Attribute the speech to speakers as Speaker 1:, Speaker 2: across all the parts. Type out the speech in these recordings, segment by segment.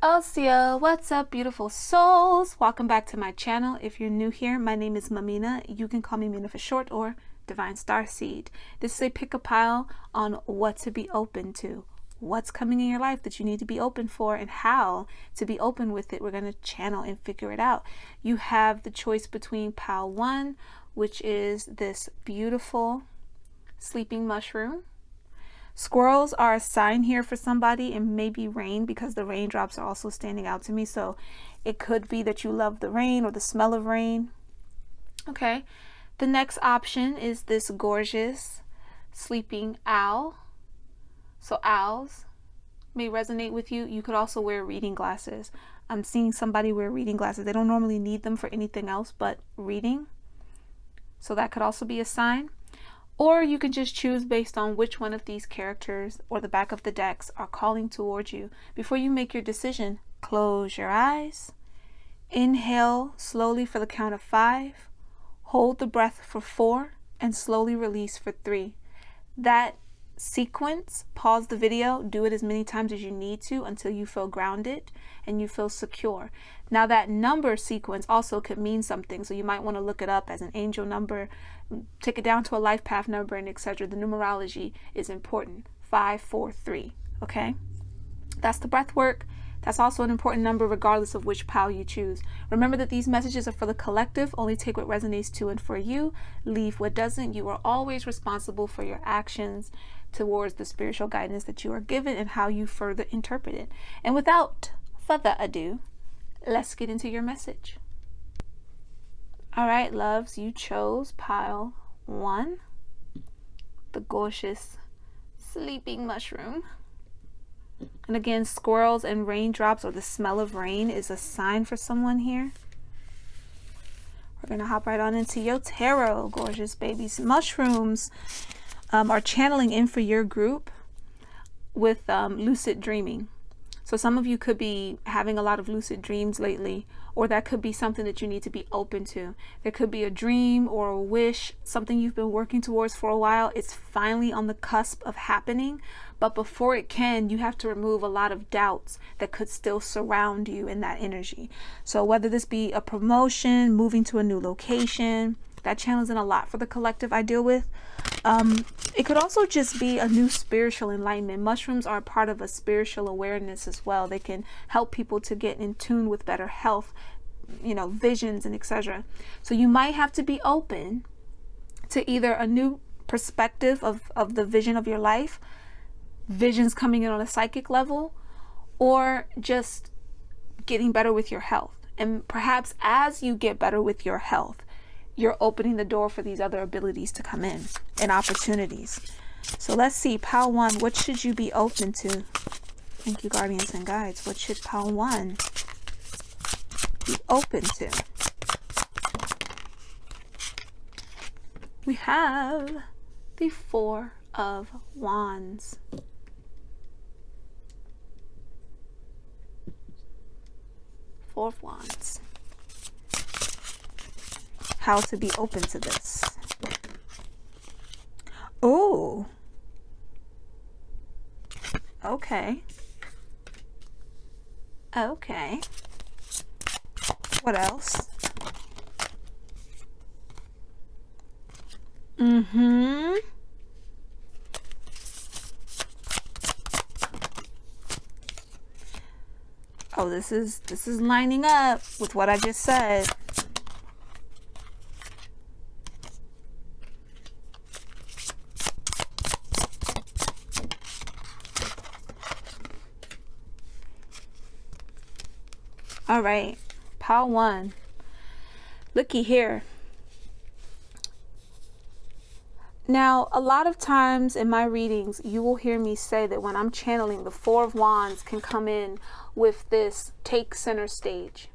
Speaker 1: Osia, what's up, beautiful souls? Welcome back to my channel. If you're new here, my name is Mamina. You can call me Mina for short, or Divine Starseed. This is a pick a pile on what to be open to, what's coming in your life that you need to be open for, and how to be open with it. We're going to channel and figure it out. You have the choice between pile 1, which is this beautiful sleeping mushroom. Squirrels are a sign here for somebody, and maybe rain, because the raindrops are also standing out to me. So it could be that you love the rain or the smell of rain. Okay. The next option is this gorgeous sleeping owl. So owls may resonate with you. You could also wear reading glasses. I'm seeing somebody wear reading glasses. They don't normally need them for anything else but reading. So that could also be a sign. Or you can just choose based on which one of these characters or the back of the decks are calling towards you. Before you make your decision, close your eyes. Inhale slowly for the count of 5. Hold the breath for 4 and slowly release for 3. That sequence, pause the video, do it as many times as you need to until you feel grounded and you feel secure. Now that number sequence also could mean something, so you might want to look it up as an angel number, take it down to a life path number, and etc. The numerology is important. 5, 4, 3. Okay, that's the breath work. That's also an important number regardless of which pile you choose. Remember that these messages are for the collective. Only take what resonates to and for you. Leave what doesn't. You are always responsible for your actions towards the spiritual guidance that you are given and how you further interpret it. And without further ado, let's get into your message. All right, loves, you chose pile 1, the gorgeous sleeping mushroom. And again, squirrels and raindrops or the smell of rain is a sign for someone here. We're going to hop right on into your tarot, gorgeous babies. Mushrooms are channeling in for your group with lucid dreaming. So some of you could be having a lot of lucid dreams lately, or that could be something that you need to be open to. There could be a dream or a wish, something you've been working towards for a while. It's finally on the cusp of happening, but before it can, you have to remove a lot of doubts that could still surround you in that energy. So whether this be a promotion, moving to a new location, that channels in a lot for the collective I deal with. It could also just be a new spiritual enlightenment. Mushrooms are part of a spiritual awareness as well. They can help people to get in tune with better health, visions and etc. So you might have to be open to either a new perspective of the vision of your life, visions coming in on a psychic level, or just getting better with your health. And perhaps as you get better with your health, you're opening the door for these other abilities to come in and opportunities. So let's see, pile 1, what should you be open to? Thank you, guardians and guides. What should pile 1 be open to? We have the 4 of Wands. Four of Wands. How to be open to this. Oh, okay. What else? Oh, this is lining up with what I just said. All right, pile 1. Looky here. Now, a lot of times in my readings, you will hear me say that when I'm channeling, the 4 of Wands can come in with this take center stage.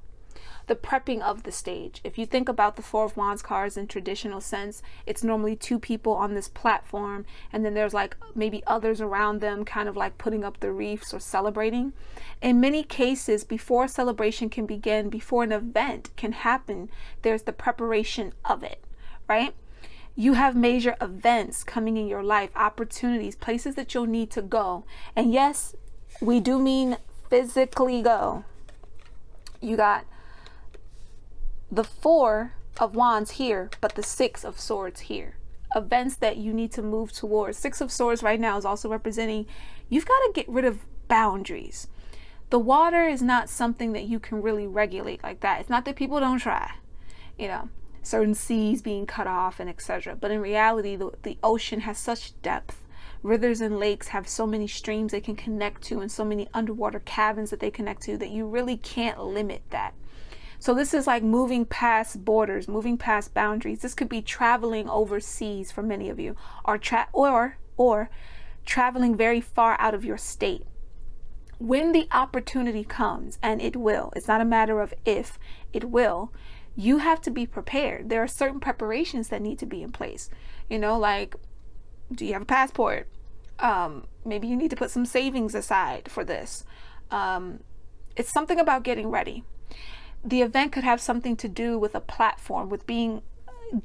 Speaker 1: The prepping of the stage. If you think about the 4 of Wands cards in traditional sense, it's normally 2 people on this platform, and then there's like maybe others around them kind of like putting up the wreaths or celebrating. In many cases, before a celebration can begin, before an event can happen, there's the preparation of it, right? You have major events coming in your life, opportunities, places that you'll need to go. And yes, we do mean physically go. You got the 4 of Wands here, but the 6 of Swords here. Events that you need to move towards. 6 of Swords right now is also representing you've got to get rid of boundaries. The water is not something that you can really regulate like that. It's not that people don't try, you know, certain seas being cut off and etc. But in reality, the ocean has such depth. Rivers and lakes have so many streams they can connect to and so many underwater caverns that they connect to that you really can't limit that. So this is like moving past borders, moving past boundaries. This could be traveling overseas for many of you, or traveling very far out of your state. When the opportunity comes, and it will, it's not a matter of if, it will, you have to be prepared. There are certain preparations that need to be in place. You know, like, do you have a passport? Maybe you need to put some savings aside for this. It's something about getting ready. The event could have something to do with a platform, with being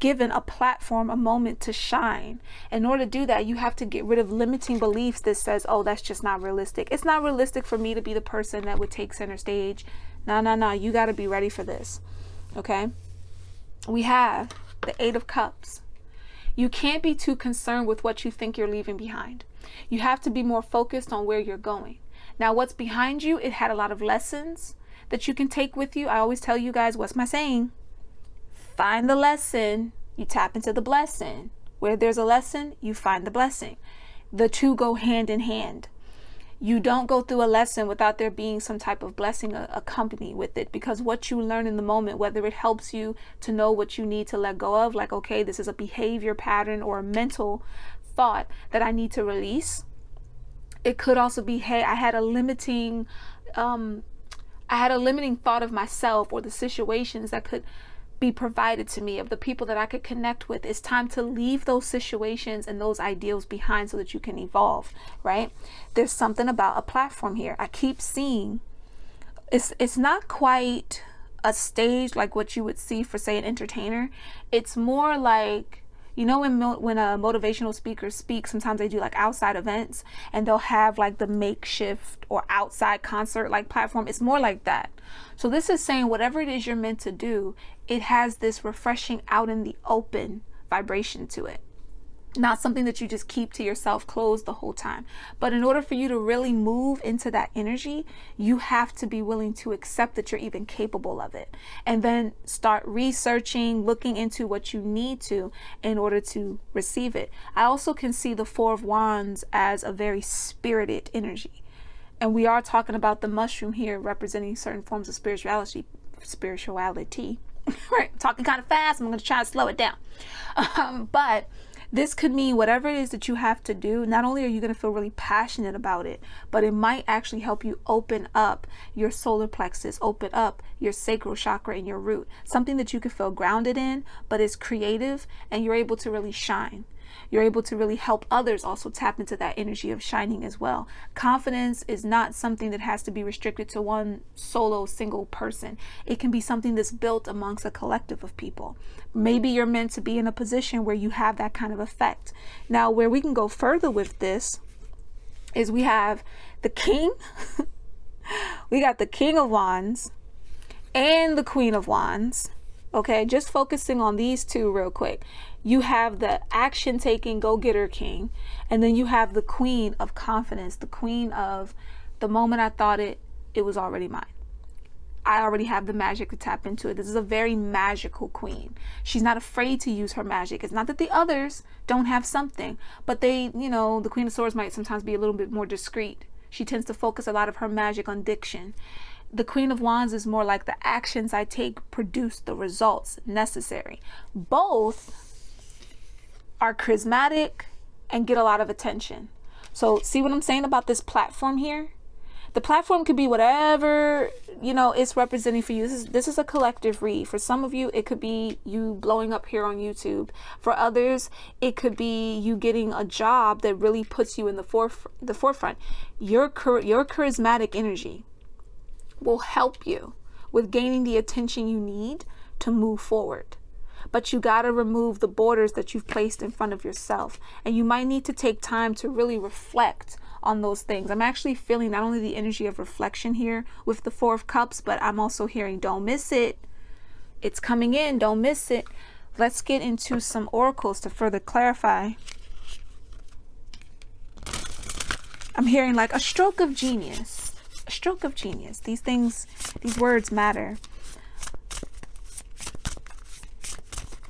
Speaker 1: given a platform, a moment to shine. In order to do that, you have to get rid of limiting beliefs that says, oh, that's just not realistic. It's not realistic for me to be the person that would take center stage. No. You got to be ready for this. Okay. We have the 8 of Cups. You can't be too concerned with what you think you're leaving behind. You have to be more focused on where you're going. Now, what's behind you, it had a lot of lessons that you can take with you. I always tell you guys, what's my saying? Find the lesson, you tap into the blessing. Where there's a lesson, you find the blessing. The two go hand in hand. You don't go through a lesson without there being some type of blessing accompanied with it, because what you learn in the moment, whether it helps you to know what you need to let go of, like, okay, this is a behavior pattern or a mental thought that I need to release. It could also be, hey, I had a limiting thought of myself or the situations that could be provided to me, of the people that I could connect with. It's time to leave those situations and those ideals behind so that you can evolve, right? There's something about a platform here. I keep seeing it's not quite a stage like what you would see for, say, an entertainer. It's more like, you know, when a motivational speaker speaks, sometimes they do like outside events and they'll have like the makeshift or outside concert like platform. It's more like that. So this is saying whatever it is you're meant to do, it has this refreshing out in the open vibration to it. Not something that you just keep to yourself closed the whole time. But in order for you to really move into that energy, you have to be willing to accept that you're even capable of it. And then start researching, looking into what you need to in order to receive it. I also can see the 4 of Wands as a very spirited energy. And we are talking about the mushroom here representing certain forms of spirituality. Right, I'm talking kind of fast. I'm going to try to slow it down. But this could mean whatever it is that you have to do, not only are you going to feel really passionate about it, but it might actually help you open up your solar plexus, open up your sacral chakra and your root. Something that you can feel grounded in, but is creative, and you're able to really shine. You're able to really help others also tap into that energy of shining as well. Confidence is not something that has to be restricted to one solo single person. It can be something that's built amongst a collective of people. Maybe you're meant to be in a position where you have that kind of effect. Now, where we can go further with this is we have the King. We got the King of Wands and the Queen of Wands. Okay, just focusing on these two real quick. You have the action taking go-getter king, and then you have the Queen of confidence, the queen of the moment I thought it was already mine. I already have the magic to tap into it. This is a very magical queen. She's not afraid to use her magic. It's not that the others don't have something, but they, you know, the Queen of Swords might sometimes be a little bit more discreet. She tends to focus a lot of her magic on diction. The Queen of Wands is more like the actions I take produce the results necessary. Both are charismatic and get a lot of attention. So see what I'm saying about this platform here? The platform could be whatever, you know, it's representing for you. This is a collective read. For some of you, it could be you blowing up here on YouTube. For others, it could be you getting a job that really puts you in the forefront. Your charismatic energy will help you with gaining the attention you need to move forward. But you got to remove the borders that you've placed in front of yourself. And you might need to take time to really reflect on those things. I'm actually feeling not only the energy of reflection here with the Four of Cups, but I'm also hearing don't miss it. It's coming in, don't miss it. Let's get into some oracles to further clarify. I'm hearing like a stroke of genius. A stroke of genius. These things, these words matter.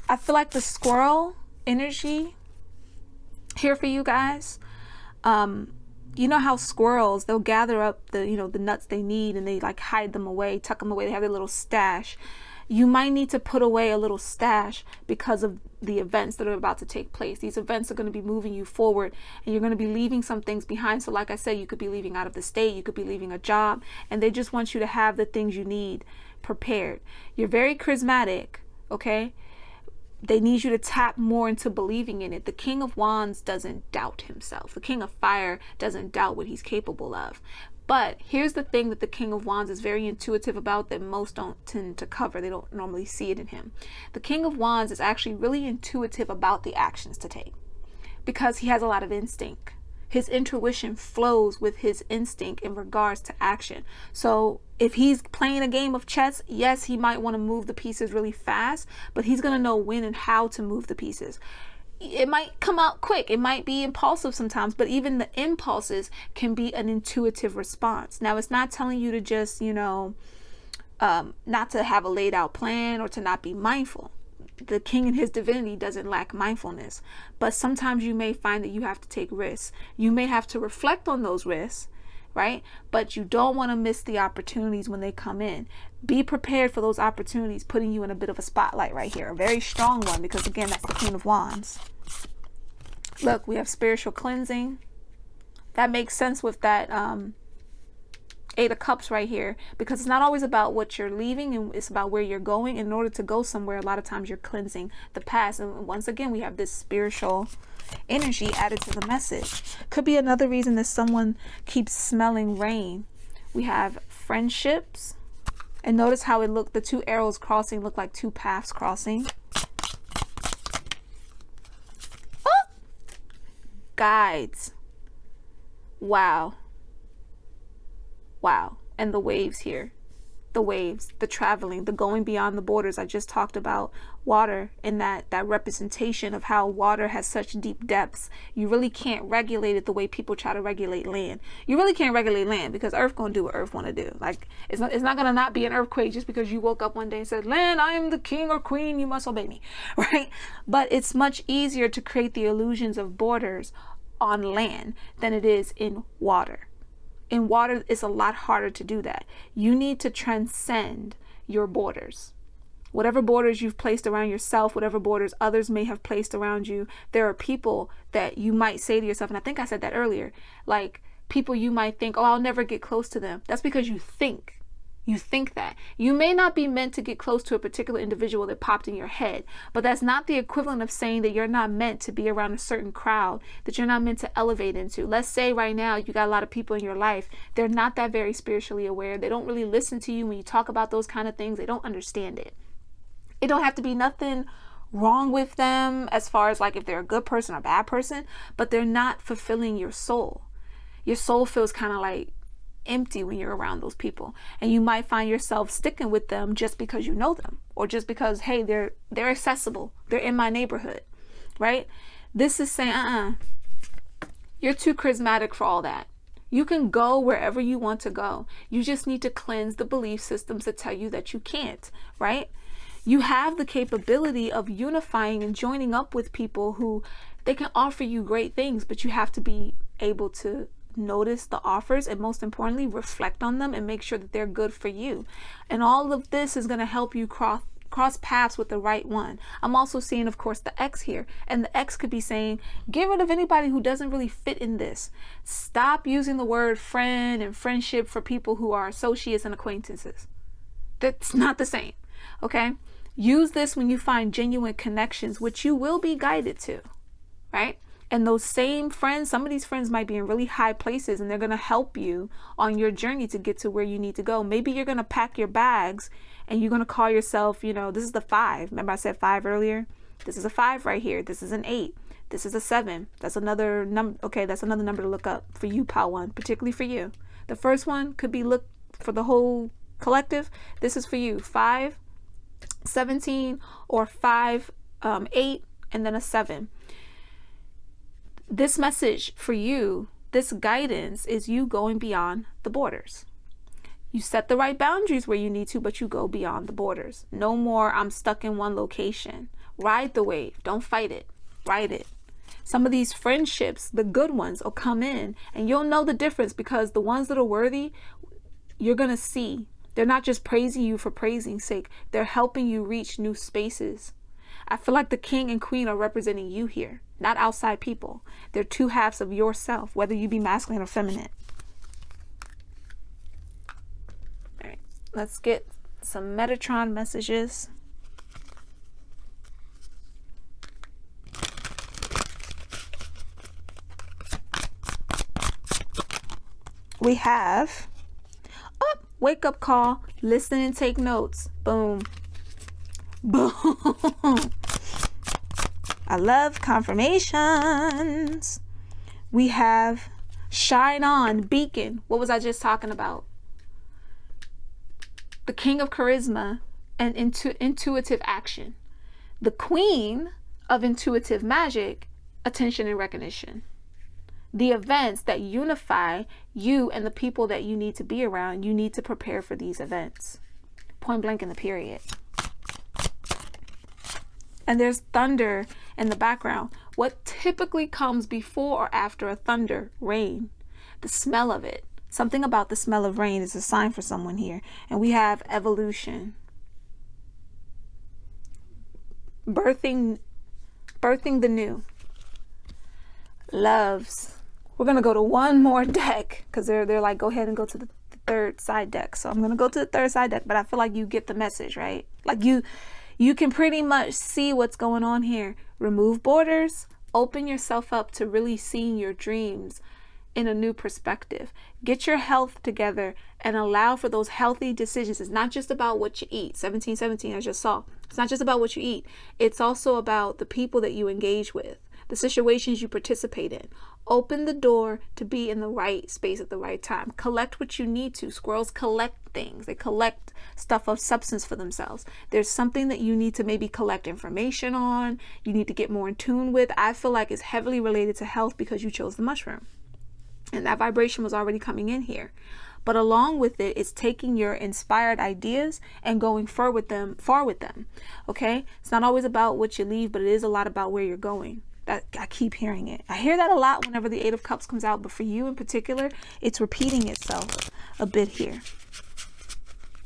Speaker 1: I feel like the squirrel energy here for you guys. You know how squirrels, they'll gather up the, you know, the nuts they need and they like hide them away, tuck them away. They have their little stash. You might need to put away a little stash because of the events that are about to take place. These events are going to be moving you forward, and you're going to be leaving some things behind. So like I said, you could be leaving out of the state, you could be leaving a job, and they just want you to have the things you need prepared. You're very charismatic, okay? They need you to tap more into believing in it. The King of Wands doesn't doubt himself. The King of Fire doesn't doubt what he's capable of. But here's the thing that the King of Wands is very intuitive about that most don't tend to cover. They don't normally see it in him. The King of Wands is actually really intuitive about the actions to take because he has a lot of instinct. His intuition flows with his instinct in regards to action. So if he's playing a game of chess, yes, he might want to move the pieces really fast, but he's going to know when and how to move the pieces. It might come out quick. It might be impulsive sometimes, but even the impulses can be an intuitive response. Now, it's not telling you to just, you know, not to have a laid out plan or to not be mindful. The king in his divinity doesn't lack mindfulness, but sometimes you may find that you have to take risks. You may have to reflect on those risks, right? But you don't want to miss the opportunities when they come in. Be prepared for those opportunities, putting you in a bit of a spotlight right here. A very strong one, because again, that's the Queen of Wands. Look, we have spiritual cleansing. That makes sense with that Eight of Cups right here, because it's not always about what you're leaving, and it's about where you're going. In order to go somewhere, a lot of times you're cleansing the past. And once again, we have this spiritual energy added to the message. Could be another reason that someone keeps smelling rain. We have friendships, and notice how it looked, the two arrows crossing look like two paths crossing. Oh! Guides. Wow. Wow. And the waves here. The waves, the traveling, the going beyond the borders. I just talked about water and that representation of how water has such deep depths. You really can't regulate it the way people try to regulate land. You really can't regulate land, because Earth gonna do what Earth want to do. Like, it's not gonna not be an earthquake just because you woke up one day and said, land, I am the king or queen, you must obey me, right? But it's much easier to create the illusions of borders on land than it is in water. In water, it's a lot harder to do that. You need to transcend your borders. Whatever borders you've placed around yourself, whatever borders others may have placed around you, there are people that you might say to yourself, and I think I said that earlier, like people you might think, oh, I'll never get close to them. That's because you think. You think that. You may not be meant to get close to a particular individual that popped in your head, but that's not the equivalent of saying that you're not meant to be around a certain crowd, that you're not meant to elevate into. Let's say right now you got a lot of people in your life. They're not that very spiritually aware. They don't really listen to you when you talk about those kind of things. They don't understand it. It don't have to be nothing wrong with them as far as like if they're a good person or a bad person, but they're not fulfilling your soul. Your soul feels kind of like empty when you're around those people, and you might find yourself sticking with them just because you know them, or just because, hey, they're accessible, they're in my neighborhood, right? This is saying, you're too charismatic for all that. You can go wherever you want to go. You just need to cleanse the belief systems that tell you that you can't, right? You have the capability of unifying and joining up with people who they can offer you great things, but you have to be able to notice the offers, and most importantly, reflect on them and make sure that they're good for you. And all of this is going to help you cross paths with the right one. I'm also seeing, of course, the X here, and the X could be saying, get rid of anybody who doesn't really fit in this. Stop using the word friend and friendship for people who are associates and acquaintances. That's not the same. Okay? Use this when you find genuine connections, which you will be guided to, right? And those same friends, some of these friends might be in really high places, and they're going to help you on your journey to get to where you need to go. Maybe you're going to pack your bags and you're going to call yourself, you know, this is the 5. Remember I said 5 earlier? This is a 5 right here. This is an 8. This is a 7. That's another number. Okay, that's another number to look up for you, pile 1, particularly for you. The first one could be looked for the whole collective. This is for you. 5, 17, or 5, 8, and then a 7. This message for you, this guidance, is you going beyond the borders. You set the right boundaries where you need to, but you go beyond the borders. No more, I'm stuck in one location. Ride the wave. Don't fight it. Ride it. Some of these friendships, the good ones, will come in and you'll know the difference, because the ones that are worthy, you're going to see. They're not just praising you for praising's sake. They're helping you reach new spaces. I feel like the king and queen are representing you here, not outside people. They're two halves of yourself, whether you be masculine or feminine. All right, let's get some Metatron messages. We have wake up call, listen and take notes. Boom. Boom. I love confirmations. We have shine on, beacon. What was I just talking about? The king of charisma and intuitive action. The queen of intuitive magic, attention and recognition. The events that unify you and the people that you need to be around, you need to prepare for these events. Point blank in the period. And there's thunder in the background. What typically comes before or after a thunder? Rain. The smell of it. Something about the smell of rain is a sign for someone here. And we have evolution. Birthing the new. Loves. We're going to go to one more deck, because they're like, go ahead and go to the third side deck. So I'm going to go to the third side deck, but I feel like you get the message, right? Like you can pretty much see what's going on here. Remove borders, open yourself up to really seeing your dreams in a new perspective. Get your health together and allow for those healthy decisions. It's not just about what you eat. 1717, I just saw. It's not just about what you eat. It's also about the people that you engage with, the situations you participate in. Open the door to be in the right space at the right time. Collect what you need to. Squirrels collect things. They collect stuff of substance for themselves. There's something that you need to maybe collect information on. You need to get more in tune with. I feel like it's heavily related to health because you chose the mushroom. And that vibration was already coming in here. But along with it, it's taking your inspired ideas and going far with them. Okay? It's not always about what you leave, but it is a lot about where you're going. That I keep hearing it. I hear that a lot whenever the 8 of Cups comes out, but for you in particular, it's repeating itself a bit here.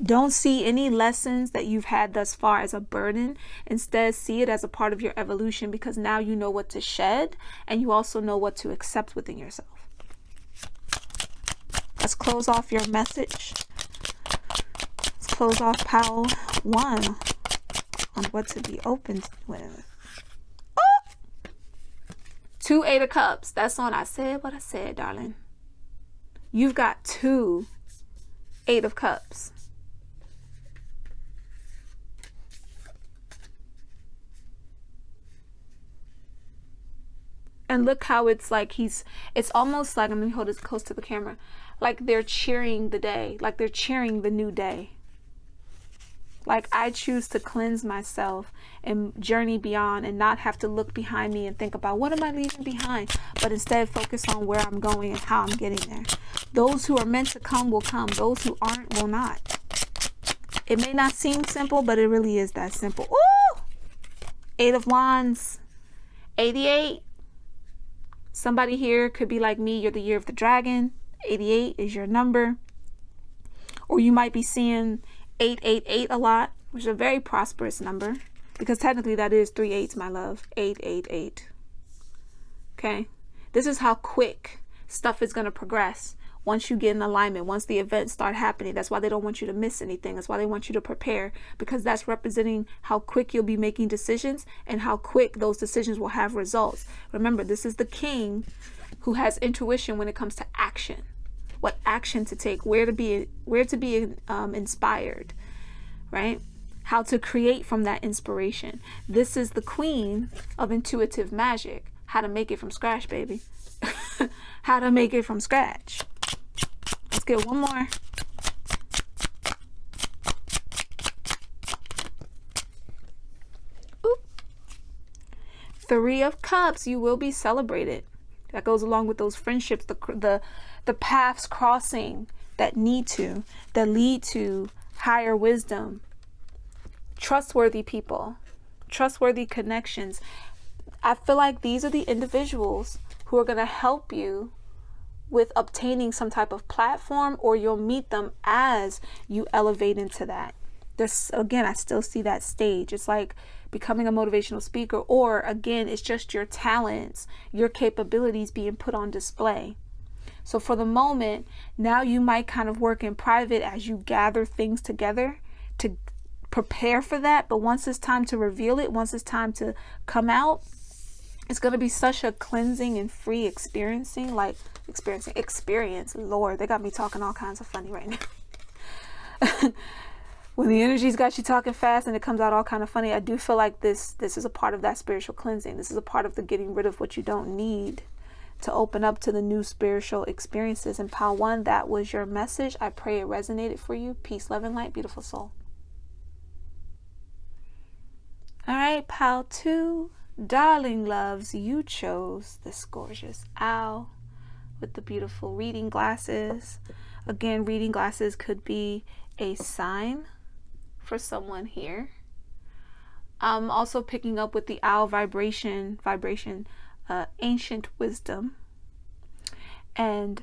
Speaker 1: Don't see any lessons that you've had thus far as a burden. Instead, see it as a part of your evolution, because now you know what to shed and you also know what to accept within yourself. Let's close off your message. Let's close off pile 1 on what to be opened with. 2 8 of Cups. That's on. I said what I said, darling. You've got 2 8 of Cups. And look how it's like it's almost like, let me hold this close to the camera, like they're cheering the day, like they're cheering the new day. Like, I choose to cleanse myself and journey beyond and not have to look behind me and think about what am I leaving behind, but instead focus on where I'm going and how I'm getting there. Those who are meant to come will come. Those who aren't will not. It may not seem simple, but it really is that simple. Ooh! 8 of Wands. 88. Somebody here could be like me. You're the year of the dragon. 88 is your number. Or you might be seeing 888 a lot, which is a very prosperous number, because technically that is 3 8s, my love. 888. Okay, this is how quick stuff is going to progress once you get in alignment, once the events start happening. That's why they don't want you to miss anything. That's why they want you to prepare, because that's representing how quick you'll be making decisions and how quick those decisions will have results. Remember, this is the king who has intuition when it comes to action. What action to take, where to be inspired, right? How to create from that inspiration. This is the queen of intuitive magic, how to make it from scratch, baby. How to make it from scratch. Let's get one more. Oop. Three of Cups, you will be celebrated. That goes along with those friendships, the paths crossing that lead to higher wisdom, trustworthy people, trustworthy connections. I feel like these are the individuals who are going to help you with obtaining some type of platform, or you'll meet them as you elevate into that. Again, I still see that stage. It's like becoming a motivational speaker, or again, it's just your talents, your capabilities being put on display. So for the moment, now you might kind of work in private as you gather things together to prepare for that. But once it's time to reveal it, once it's time to come out, it's going to be such a cleansing and free experience. Lord, they got me talking all kinds of funny right now. When the energy's got you talking fast and it comes out all kind of funny, I do feel like this is a part of that spiritual cleansing. This is a part of the getting rid of what you don't need to open up to the new spiritual experiences. And Pile 1, that was your message. I pray it resonated for you. Peace, love, and light, beautiful soul. All right, Pile 2, darling loves, you chose this gorgeous owl with the beautiful reading glasses. Again, reading glasses could be a sign for someone here. I'm also picking up with the owl vibration, ancient wisdom, and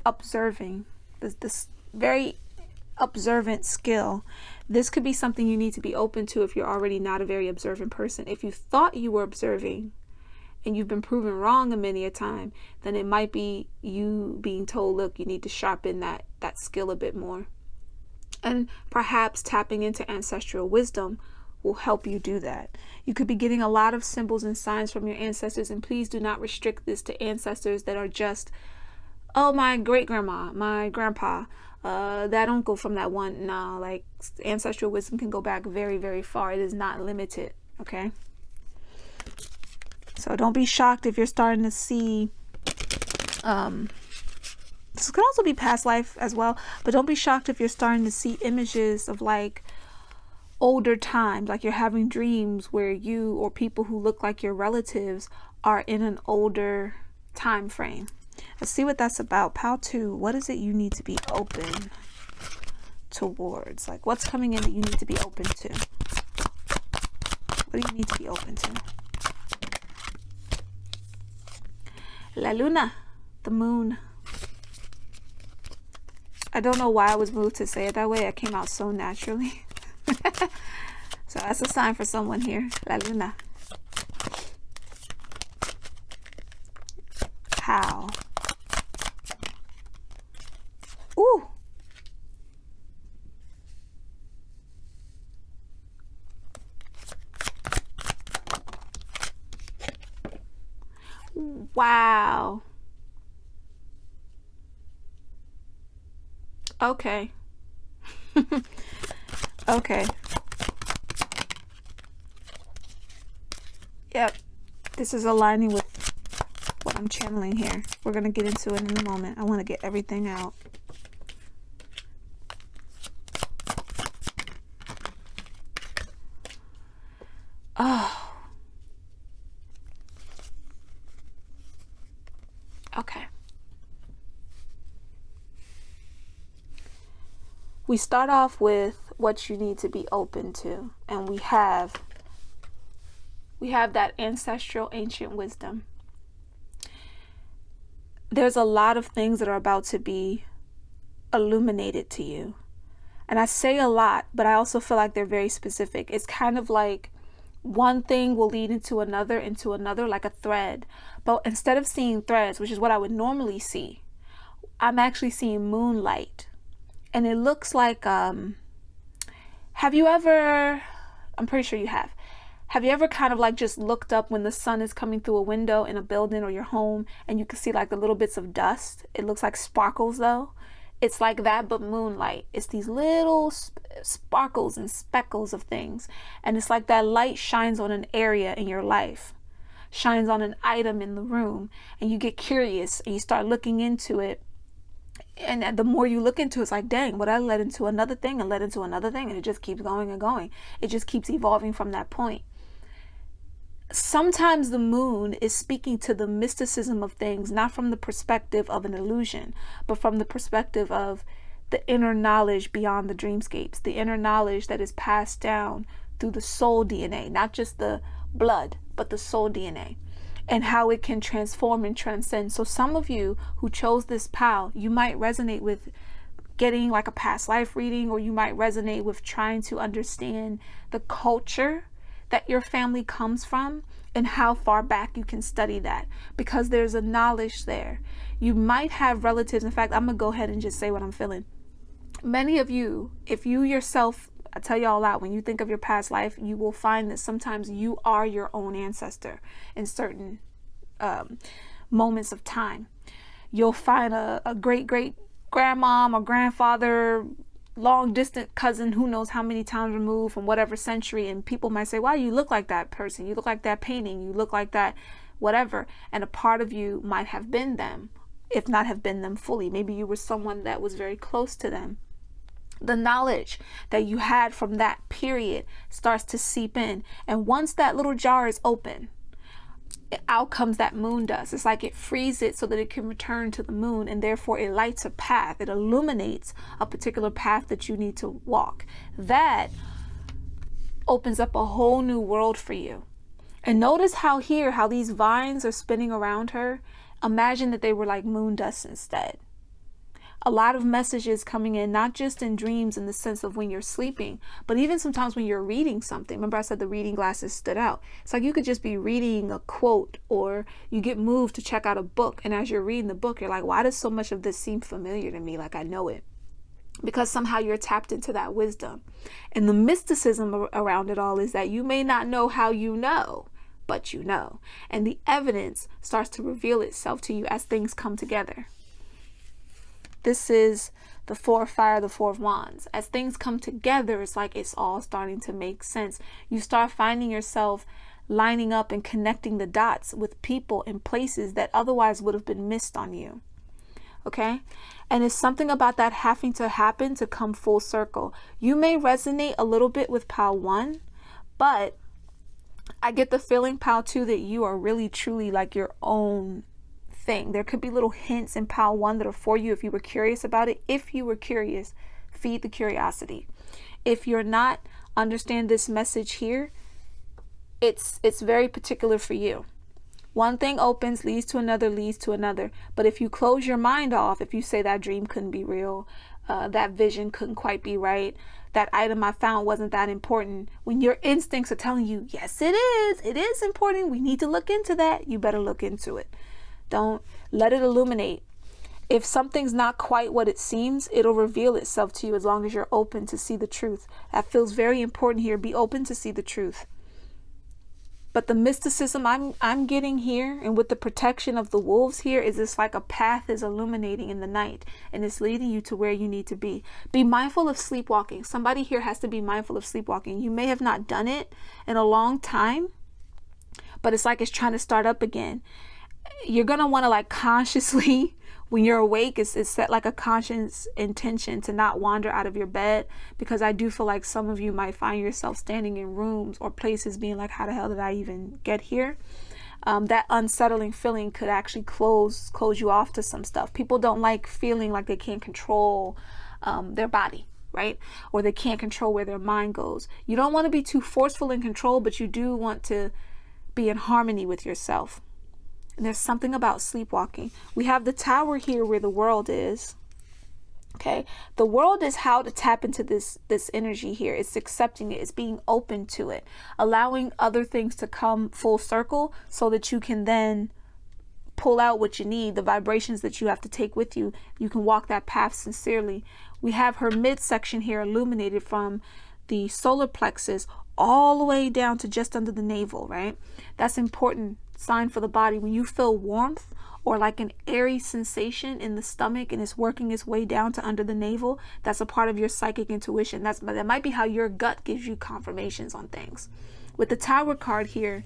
Speaker 1: observing, this very observant skill. This could be something you need to be open to if you're already not a very observant person. If you thought you were observing and you've been proven wrong a many a time, then it might be you being told, look, you need to sharpen that skill a bit more. And perhaps tapping into ancestral wisdom will help you do that. You could be getting a lot of symbols and signs from your ancestors, and please do not restrict this to ancestors that are just, oh, my great grandma, my grandpa, that uncle from that one. No, like ancestral wisdom can go back very, very far. It is not limited. Okay. So don't be shocked if you're starting to see, this could also be past life as well, but don't be shocked if you're starting to see images of like older times, like you're having dreams where you or people who look like your relatives are in an older time frame. Let's see what that's about. Pile 2, what is it you need to be open towards? Like what's coming in that you need to be open to? What do you need to be open to? La Luna, the moon. I don't know why I was moved to say it that way. It came out so naturally. So that's a sign for someone here. La Luna. How? Ooh. Wow. Okay. Okay. Yep. This is aligning with what I'm channeling here. We're going to get into it in a moment. I want to get everything out. Oh. Okay. We start off with what you need to be open to, and we have that ancestral ancient wisdom. There's a lot of things that are about to be illuminated to you. And I say a lot, but I also feel like they're very specific. It's kind of like one thing will lead into another, like a thread. But instead of seeing threads, which is what I would normally see, I'm actually seeing moonlight. And it looks like, have you ever, I'm pretty sure you have you ever kind of like just looked up when the sun is coming through a window in a building or your home and you can see like the little bits of dust? It looks like sparkles though. It's like that, but moonlight. It's these little sparkles and speckles of things. And it's like that light shines on an area in your life. shines on an item in the room, and you get curious and you start looking into it. And the more you look into it, it's like, dang, what I led into another thing and led into another thing, and it just keeps going and going. It just keeps evolving from that point. Sometimes the moon is speaking to the mysticism of things, not from the perspective of an illusion, but from the perspective of the inner knowledge beyond the dreamscapes, the inner knowledge that is passed down through the soul DNA, not just the blood, but the soul DNA, and how it can transform and transcend. So some of you who chose this PAL, you might resonate with getting like a past life reading, or you might resonate with trying to understand the culture that your family comes from and how far back you can study that, because there's a knowledge there. You might have relatives. In fact, I'm gonna go ahead and just say what I'm feeling. Many of you, if you yourself, I tell you all out, when you think of your past life, you will find that sometimes you are your own ancestor in certain moments of time. You'll find a great grandmom or grandfather, long distant cousin, who knows how many times removed from whatever century, and people might say, wow, you look like that person, you look like that painting, you look like that whatever, and a part of you might have been them, if not have been them fully. Maybe you were someone that was very close to them. The knowledge that you had from that period starts to seep in, and once that little jar is open, out comes that moon dust. It's like it frees it so that it can return to the moon, and therefore it lights a path. It illuminates a particular path that you need to walk. That opens up a whole new world for you. And notice how these vines are spinning around her. Imagine that they were like moon dust instead. A lot of messages coming in, not just in dreams in the sense of when you're sleeping, but even sometimes when you're reading something. Remember I said the reading glasses stood out. It's like you could just be reading a quote, or you get moved to check out a book, and as you're reading the book, you're like, why does so much of this seem familiar to me, like I know it? Because somehow you're tapped into that wisdom. And the mysticism around it all is that you may not know how you know, but you know. And the evidence starts to reveal itself to you as things come together. This is the Four of Fire, the Four of Wands. As things come together, it's like it's all starting to make sense. You start finding yourself lining up and connecting the dots with people and places that otherwise would have been missed on you. Okay? And it's something about that having to happen to come full circle. You may resonate a little bit with PAL 1, but I get the feeling, PAL 2, that you are really truly like your own thing. There could be little hints in PAL 1 that are for you if you were curious about it. If you were curious, feed the curiosity. If you're not, understand this message here. It's very particular for you. One thing opens, leads to another, leads to another. But if you close your mind off, if you say that dream couldn't be real, that vision couldn't quite be right, that item I found wasn't that important, when your instincts are telling you, yes, it is important, we need to look into that, you better look into it. Don't let it illuminate. If something's not quite what it seems, it'll reveal itself to you as long as you're open to see the truth. That feels very important here. Be open to see the truth. But the mysticism I'm getting here, and with the protection of the wolves here, is it's like a path is illuminating in the night, and it's leading you to where you need to be. Be mindful of sleepwalking. Somebody here has to be mindful of sleepwalking. You may have not done it in a long time, but it's like it's trying to start up again. You're going to want to like consciously, when you're awake, it's set like a conscious intention to not wander out of your bed, because I do feel like some of you might find yourself standing in rooms or places being like, how the hell did I even get here? That unsettling feeling could actually close you off to some stuff. People don't like feeling like they can't control their body, right? Or they can't control where their mind goes. You don't want to be too forceful in control, but you do want to be in harmony with yourself. And there's something about sleepwalking. We have the Tower here where the world is. Okay, the world is how to tap into this energy here. It's accepting it. It's being open to it, allowing other things to come full circle so that you can then pull out what you need, the vibrations that you have to take with you. You can walk that path sincerely. We have her midsection here illuminated from the solar plexus all the way down to just under the navel, right? That's important sign for the body. When you feel warmth or like an airy sensation in the stomach and it's working its way down to under the navel, that's a part of your psychic intuition. That might be how your gut gives you confirmations on things. With the Tower card here,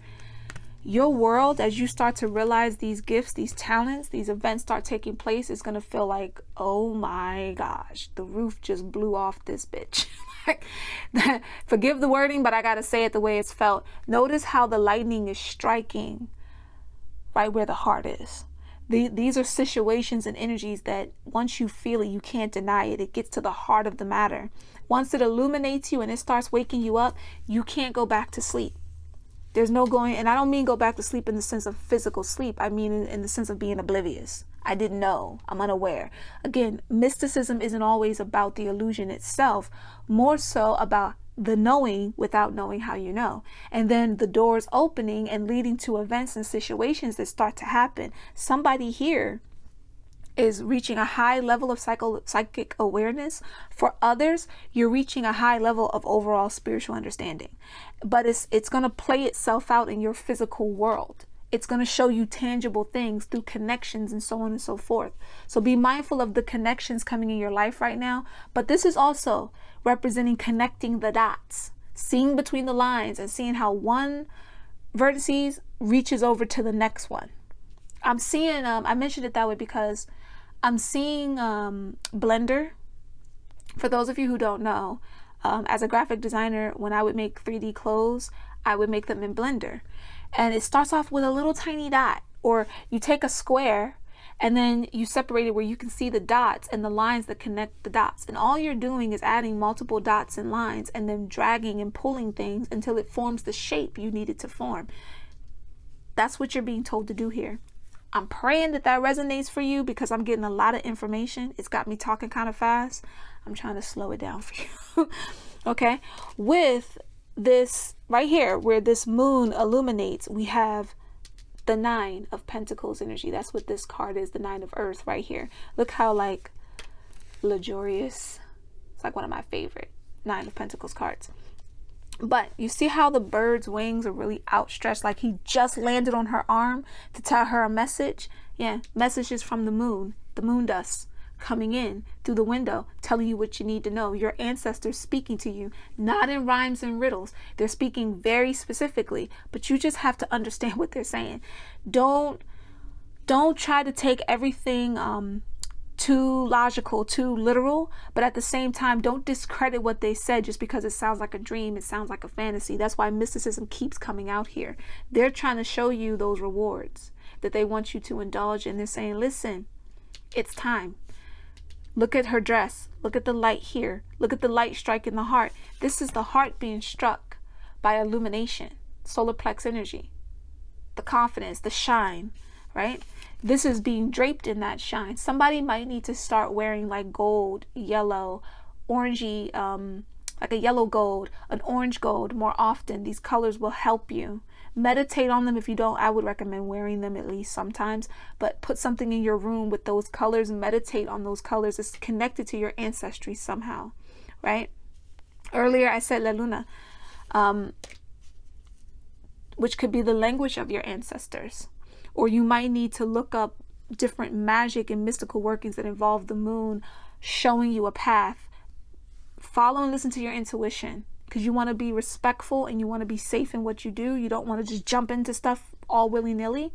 Speaker 1: your world, as you start to realize these gifts, these talents, these events start taking place, is going to feel like, oh my gosh, the roof just blew off this bitch. Forgive the wording, but I got to say it the way it's felt. Notice how the lightning is striking right where the heart is. These are situations and energies that once you feel it, you can't deny it. It gets to the heart of the matter. Once it illuminates you and it starts waking you up, you can't go back to sleep. There's no going, and I don't mean go back to sleep in the sense of physical sleep. I mean in the sense of being oblivious. I didn't know. I'm unaware. Again, mysticism isn't always about the illusion itself, more so about the knowing without knowing how you know. And then the doors opening and leading to events and situations that start to happen. Somebody here is reaching a high level of psychic awareness. For others, you're reaching a high level of overall spiritual understanding. But it's going to play itself out in your physical world. It's going to show you tangible things through connections and so on and so forth. So be mindful of the connections coming in your life right now. But this is also representing connecting the dots, seeing between the lines and seeing how one vertices reaches over to the next one. I'm seeing, I mentioned it that way because I'm seeing Blender. For those of you who don't know, as a graphic designer, when I would make 3D clothes, I would make them in Blender. And it starts off with a little tiny dot, or you take a square and then you separate it where you can see the dots and the lines that connect the dots. And all you're doing is adding multiple dots and lines and then dragging and pulling things until it forms the shape you need it to form. That's what you're being told to do here. I'm praying that that resonates for you because I'm getting a lot of information. It's got me talking kind of fast. I'm trying to slow it down for you. Okay. With this right here, where this moon illuminates, we have the 9 of Pentacles energy. That's what this card is, the 9 of Earth right here. Look how like luxurious. It's like one of my favorite 9 of Pentacles cards. But you see how the bird's wings are really outstretched, like he just landed on her arm to tell her a message. Yeah, messages from the moon dust coming in through the window, telling you what you need to know. Your ancestors speaking to you, not in rhymes and riddles. They're speaking very specifically, but you just have to understand what they're saying. Don't try to take everything too logical, too literal, but at the same time, don't discredit what they said just because it sounds like a dream, it sounds like a fantasy. That's why mysticism keeps coming out here. They're trying to show you those rewards that they want you to indulge in. They're saying, listen, it's time. Look at her dress. Look at the light here. Look at the light striking the heart. This is the heart being struck by illumination, solar plex energy, the confidence, the shine, right? This is being draped in that shine. Somebody might need to start wearing like gold, yellow, orangey, like a yellow gold, an orange gold more often. These colors will help you. Meditate on them. If you don't, I would recommend wearing them at least sometimes, but put something in your room with those colors. Meditate on those colors. It's connected to your ancestry somehow, right? Earlier I said La Luna, which could be the language of your ancestors. Or you might need to look up different magic and mystical workings that involve the moon showing you a path. Follow and listen to your intuition, because you want to be respectful and you want to be safe in what you do. You don't want to just jump into stuff all willy-nilly.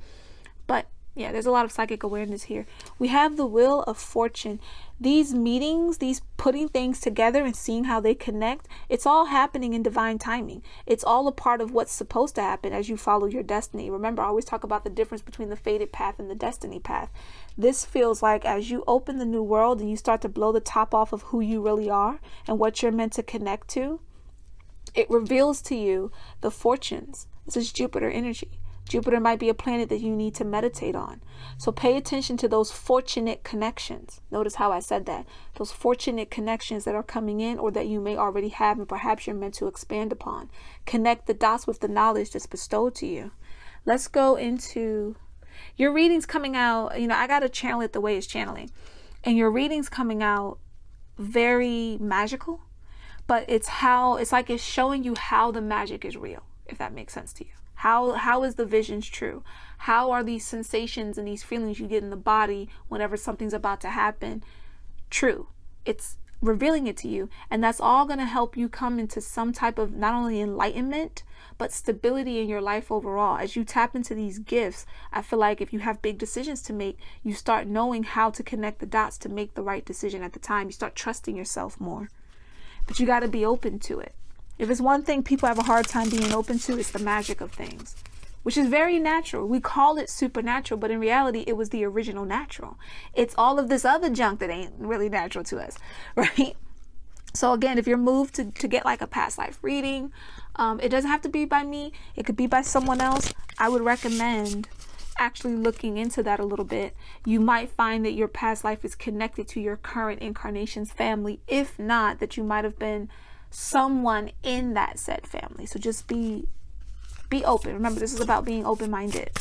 Speaker 1: But yeah, there's a lot of psychic awareness here. We have the Wheel of Fortune. These meetings, these putting things together and seeing how they connect, it's all happening in divine timing. It's all a part of what's supposed to happen as you follow your destiny. Remember, I always talk about the difference between the fated path and the destiny path. This feels like as you open the new world and you start to blow the top off of who you really are and what you're meant to connect to, it reveals to you the fortunes. This is Jupiter energy. Jupiter might be a planet that you need to meditate on. So pay attention to those fortunate connections. Notice how I said that. Those fortunate connections that are coming in or that you may already have and perhaps you're meant to expand upon. Connect the dots with the knowledge that's bestowed to you. Let's go into your readings coming out. You know, I got to channel it the way it's channeling. And your readings coming out very magical. But it's like it's showing you how the magic is real, if that makes sense to you. How is the visions true? How are these sensations and these feelings you get in the body whenever something's about to happen true? It's revealing it to you. And that's all going to help you come into some type of not only enlightenment, but stability in your life overall. As you tap into these gifts, I feel like if you have big decisions to make, you start knowing how to connect the dots to make the right decision at the time. You start trusting yourself more. But you got to be open to it. If it's one thing people have a hard time being open to, it's the magic of things, which is very natural. We call it supernatural, but in reality, it was the original natural. It's all of this other junk that ain't really natural to us, right? So again, if you're moved to get like a past life reading, it doesn't have to be by me. It could be by someone else. I would recommend actually looking into that a little bit. You might find that your past life is connected to your current incarnation's family. If not, that you might have been someone in that said family. So just be open. Remember, this is about being open-minded.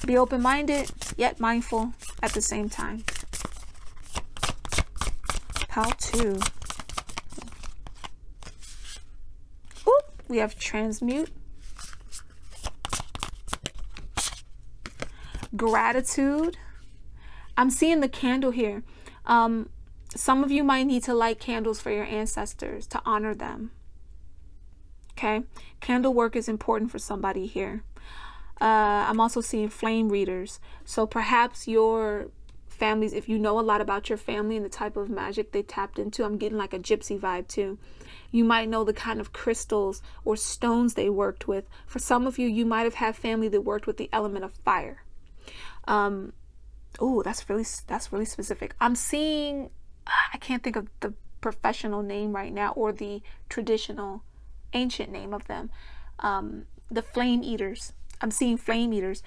Speaker 1: Be open-minded, yet mindful at the same time. Pile 2. Oop, we have transmute. Gratitude. I'm seeing the candle here. Some of you might need to light candles for your ancestors to honor them. Okay, candle work is important for somebody here. I'm also seeing flame readers. So perhaps your families, if you know a lot about your family and the type of magic they tapped into, I'm getting like a gypsy vibe too. You might know the kind of crystals or stones they worked with. For some of you, you might have had family that worked with the element of fire. Oh, that's really specific. I'm seeing, I can't think of the professional name right now or the traditional ancient name of them. The flame eaters. I'm seeing flame eaters.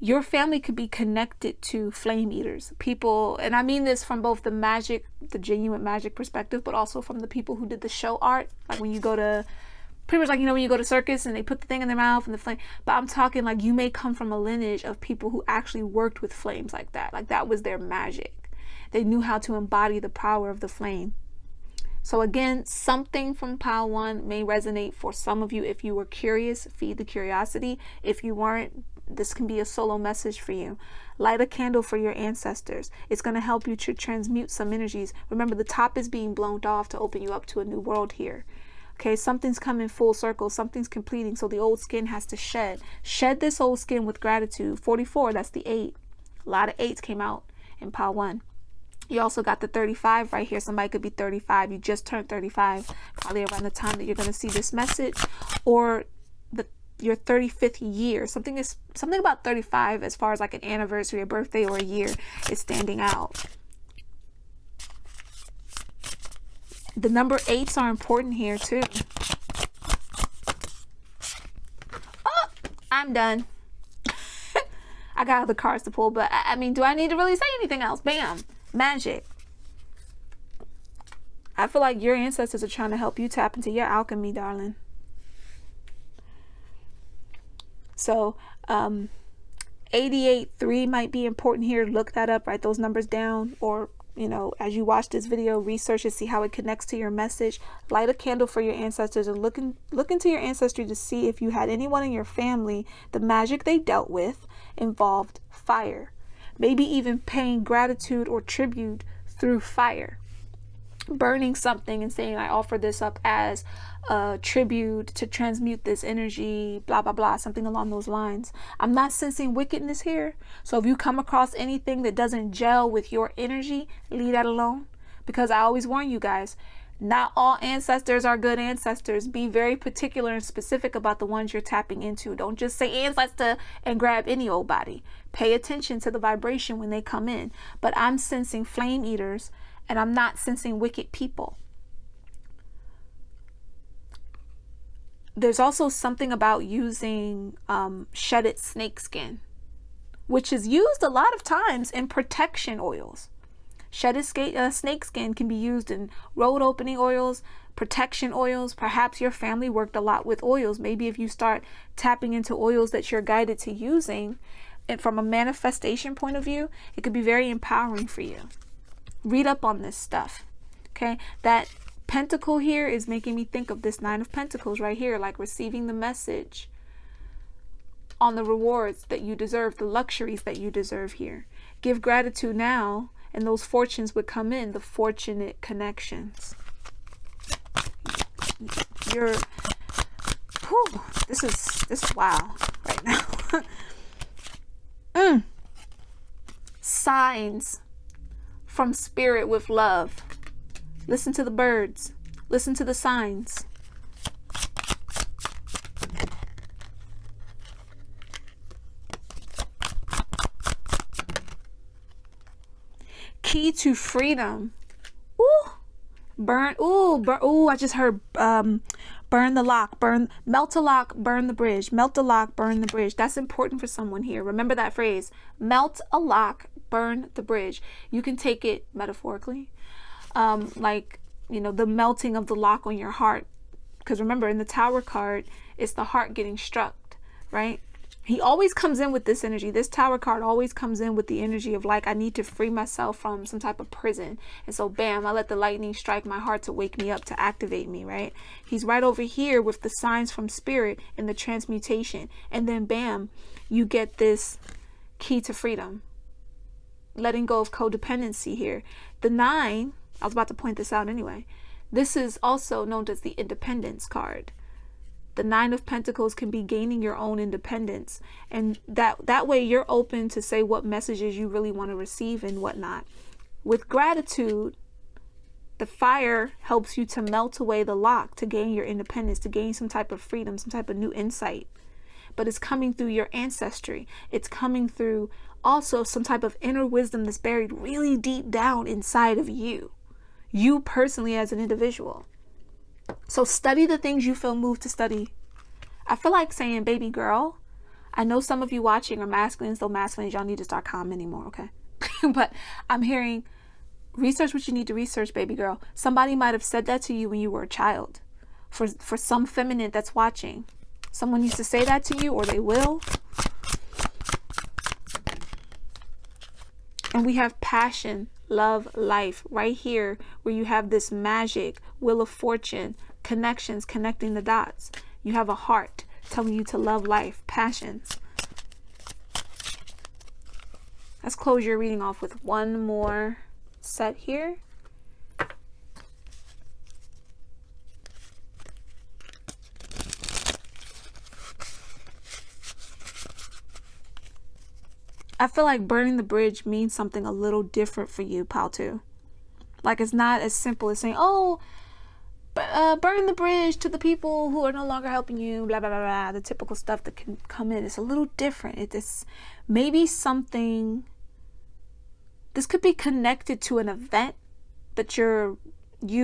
Speaker 1: Your family could be connected to flame eaters. People, and I mean this from both the magic, the genuine magic perspective, but also from the people who did the show art. Like when you go to, pretty much like, you know, when you go to circus and they put the thing in their mouth and the flame. But I'm talking like you may come from a lineage of people who actually worked with flames like that. Like that was their magic. They knew how to embody the power of the flame. So again, something from pile 1 may resonate for some of you. If you were curious, feed the curiosity. If you weren't, this can be a solo message for you. Light a candle for your ancestors. It's going to help you to transmute some energies. Remember, the top is being blown off to open you up to a new world here. Okay, something's coming full circle. Something's completing. So the old skin has to shed. Shed this old skin with gratitude. 44, that's the 8. A lot of 8s came out in pile 1. You also got the 35 right here. Somebody could be 35. You just turned 35, probably around the time that you're going to see this message, or your 35th year. Something about 35 as far as like an anniversary, a birthday, or a year is standing out. The number 8s are important here too. Oh, I'm done. I got other cards to pull, but I mean, do I need to really say anything else? Bam. Magic. I feel like your ancestors are trying to help you tap into your alchemy, darling. So 88.3 might be important here. Look that up, write those numbers down, or you know, as you watch this video, research and see how it connects to your message. Light a candle for your ancestors and look into your ancestry to see if you had anyone in your family, the magic they dealt with involved fire. Maybe even paying gratitude or tribute through fire. Burning something and saying, I offer this up as a tribute to transmute this energy, blah, blah, blah, something along those lines. I'm not sensing wickedness here. So if you come across anything that doesn't gel with your energy, leave that alone. Because I always warn you guys, not all ancestors are good ancestors. Be very particular and specific about the ones you're tapping into. Don't just say ancestor and grab any old body. Pay attention to the vibration when they come in. But I'm sensing flame eaters, and I'm not sensing wicked people. There's also something about using shedded snake skin, which is used a lot of times in protection oils. Shedded snake skin can be used in road opening oils, protection oils. Perhaps your family worked a lot with oils. Maybe if you start tapping into oils that you're guided to using, and from a manifestation point of view, it could be very empowering for you. Read up on this stuff. Okay, that pentacle here is making me think of this 9 of Pentacles right here, like receiving the message on the rewards that you deserve, the luxuries that you deserve here. Give gratitude now and those fortunes would come in, the fortunate connections. You're, whew, this is wow right now. Signs from spirit with love. Listen to the birds. Listen to the signs. Key to freedom. Ooh. Burn. Ooh. Ooh. I just heard burn the lock. Melt a lock. Burn the bridge. Melt a lock. Burn the bridge. That's important for someone here. Remember that phrase. Melt a lock. Burn the bridge. You can take it metaphorically, like, you know, the melting of the lock on your heart. Because remember, in the Tower card, it's the heart getting struck, right? He always comes in with this energy. This Tower card always comes in with the energy of like, I need to free myself from some type of prison. And so bam, I let the lightning strike my heart to wake me up, to activate me, right? He's right over here with the signs from spirit and the transmutation. And then bam, you get this key to freedom. Letting go of codependency here. The 9, I was about to point this out anyway. This is also known as the independence card. The 9 of Pentacles can be gaining your own independence. And that way you're open to say what messages you really want to receive and whatnot. With gratitude, the fire helps you to melt away the lock, to gain your independence, to gain some type of freedom, some type of new insight. But it's coming through your ancestry. It's coming through also some type of inner wisdom that's buried really deep down inside of you. You personally as an individual. So study the things you feel moved to study. I feel like saying, baby girl, I know some of you watching are masculines, though masculines, y'all need to start commenting more, okay? But I'm hearing, research what you need to research, baby girl. Somebody might have said that to you when you were a child. For some feminine that's watching, someone used to say that to you, or they will. And we have passion, love, life right here, where you have this magic, wheel of fortune, connections, connecting the dots. You have a heart telling you to love life, passions. Let's close your reading off with one more set here. I feel like burning the bridge means something a little different for you, pal, too. Like, it's not as simple as saying, oh, burn the bridge to the people who are no longer helping you, blah, blah, blah, blah, the typical stuff that can come in. It's a little different. It's maybe something, this could be connected to an event that you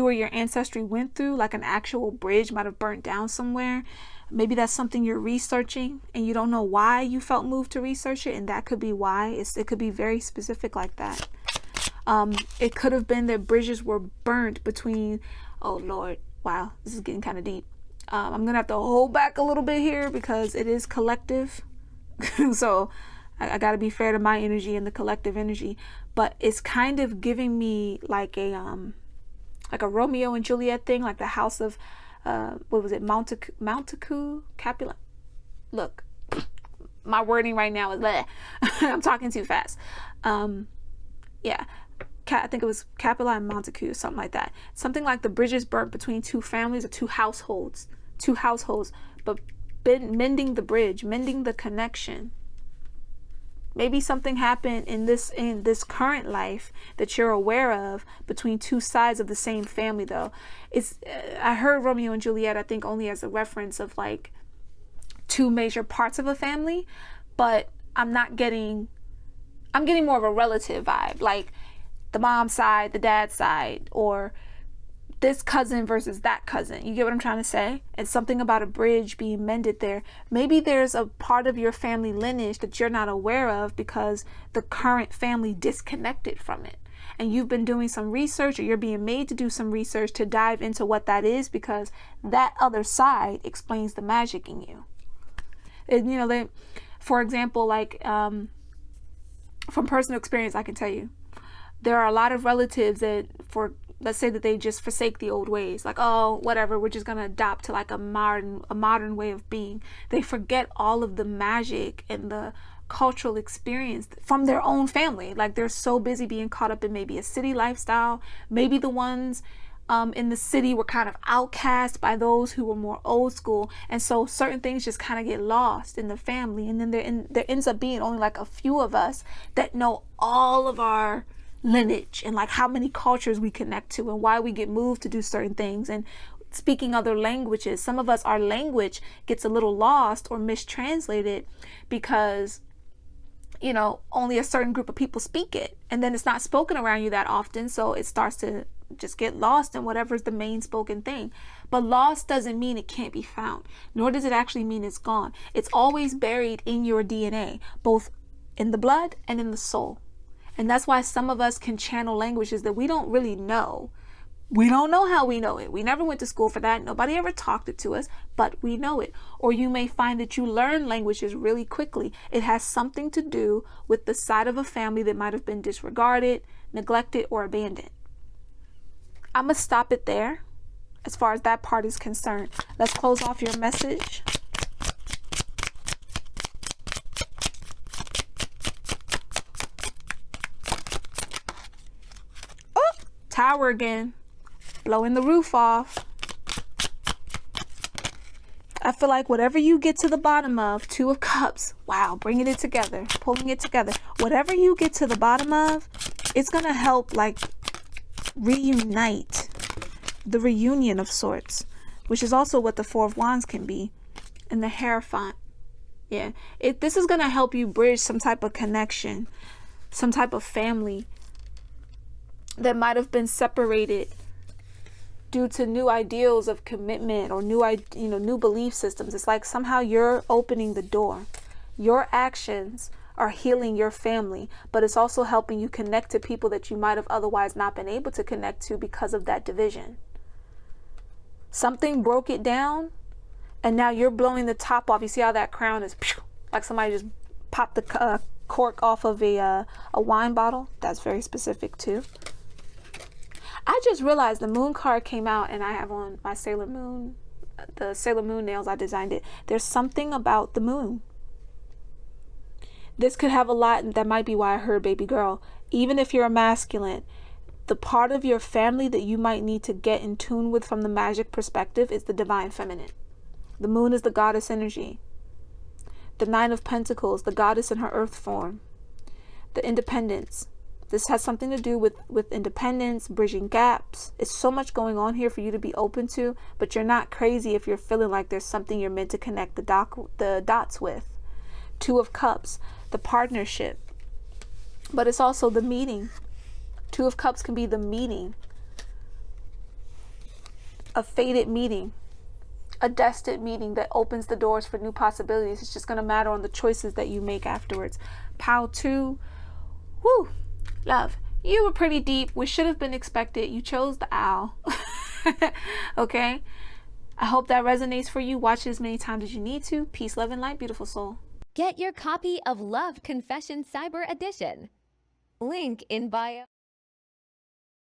Speaker 1: or your ancestry went through, like an actual bridge might have burnt down somewhere. Maybe that's something you're researching and you don't know why you felt moved to research it, and that could be why. It could be very specific like that. It could have been that bridges were burnt between, oh Lord, wow, this is getting kind of deep. I'm gonna have to hold back a little bit here because it is collective. So I gotta be fair to my energy and the collective energy, but it's kind of giving me like a Romeo and Juliet thing, like the house of what was it, Montagu Capulet. Look, my wording right now is bleh. I'm talking too fast. Yeah, I think it was Capulet and Montagu, something like that. Something like the bridges burnt between two families or two households, but mending the bridge, mending the connection. Maybe something happened in this current life that you're aware of between two sides of the same family, though. I heard Romeo and Juliet, I think, only as a reference of like two major parts of a family, but I'm getting more of a relative vibe, like the mom's side, the dad's side, or this cousin versus that cousin. You get what I'm trying to say? It's something about a bridge being mended there. Maybe there's a part of your family lineage that you're not aware of because the current family disconnected from it. And you've been doing some research, or you're being made to do some research to dive into what that is, because that other side explains the magic in you. And, you know, for example, like from personal experience, I can tell you, there are a lot of relatives that, let's say that they just forsake the old ways, like, oh, whatever, we're just going to adopt to like a modern way of being. They forget all of the magic and the cultural experience from their own family. Like they're so busy being caught up in maybe a city lifestyle. Maybe the ones in the city were kind of outcast by those who were more old school. And so certain things just kind of get lost in the family. And then there ends up being only like a few of us that know all of our lineage and like how many cultures we connect to and why we get moved to do certain things. And speaking other languages, some of us, our language gets a little lost or mistranslated because, you know, only a certain group of people speak it. And then it's not spoken around you that often. So it starts to just get lost in whatever's the main spoken thing. But lost doesn't mean it can't be found, nor does it actually mean it's gone. It's always buried in your DNA, both in the blood and in the soul. And that's why some of us can channel languages that we don't really know. We don't know how we know it. We never went to school for that. Nobody ever talked it to us, but we know it. Or you may find that you learn languages really quickly. It has something to do with the side of a family that might have been disregarded, neglected, or abandoned. I'm going to stop it there as far as that part is concerned. Let's close off your message. Oh, tower again. Blowing the roof off. I feel like whatever you get to the bottom of, Two of Cups, wow, bringing it together, pulling it together. Whatever you get to the bottom of, it's going to help like reunite, the reunion of sorts, which is also what the Four of Wands can be, and the Hierophant. Yeah, this is going to help you bridge some type of connection, some type of family that might have been separated due to new ideals of commitment or new belief systems. It's like somehow you're opening the door. Your actions are healing your family, but it's also helping you connect to people that you might have otherwise not been able to connect to because of that division. Something broke it down, and now you're blowing the top off. You see how that crown is like somebody just popped the cork off of a wine bottle? That's very specific too. I just realized the moon card came out, and I have on my Sailor Moon, the Sailor Moon nails. I designed it. There's something about the moon. This could have a lot, and that might be why I heard baby girl. Even if you're a masculine, the part of your family that you might need to get in tune with from the magic perspective is the divine feminine. The moon is the goddess energy. The Nine of Pentacles, the goddess in her earth form. The independence. This has something to do with independence, bridging gaps. It's so much going on here for you to be open to, but you're not crazy if you're feeling like there's something you're meant to connect the dots with. Two of Cups, the partnership, but it's also the meeting. Two of Cups can be the meeting, a fated meeting, a destined meeting that opens the doors for new possibilities. It's just going to matter on the choices that you make afterwards. Pile 2, woo, love, you were pretty deep, which should have been expected. You chose the owl. Okay, I hope that resonates for you. Watch it as many times as you need to. Peace, love, and light, beautiful soul.
Speaker 2: Get your copy of Love Confession Cyber Edition. Link in bio.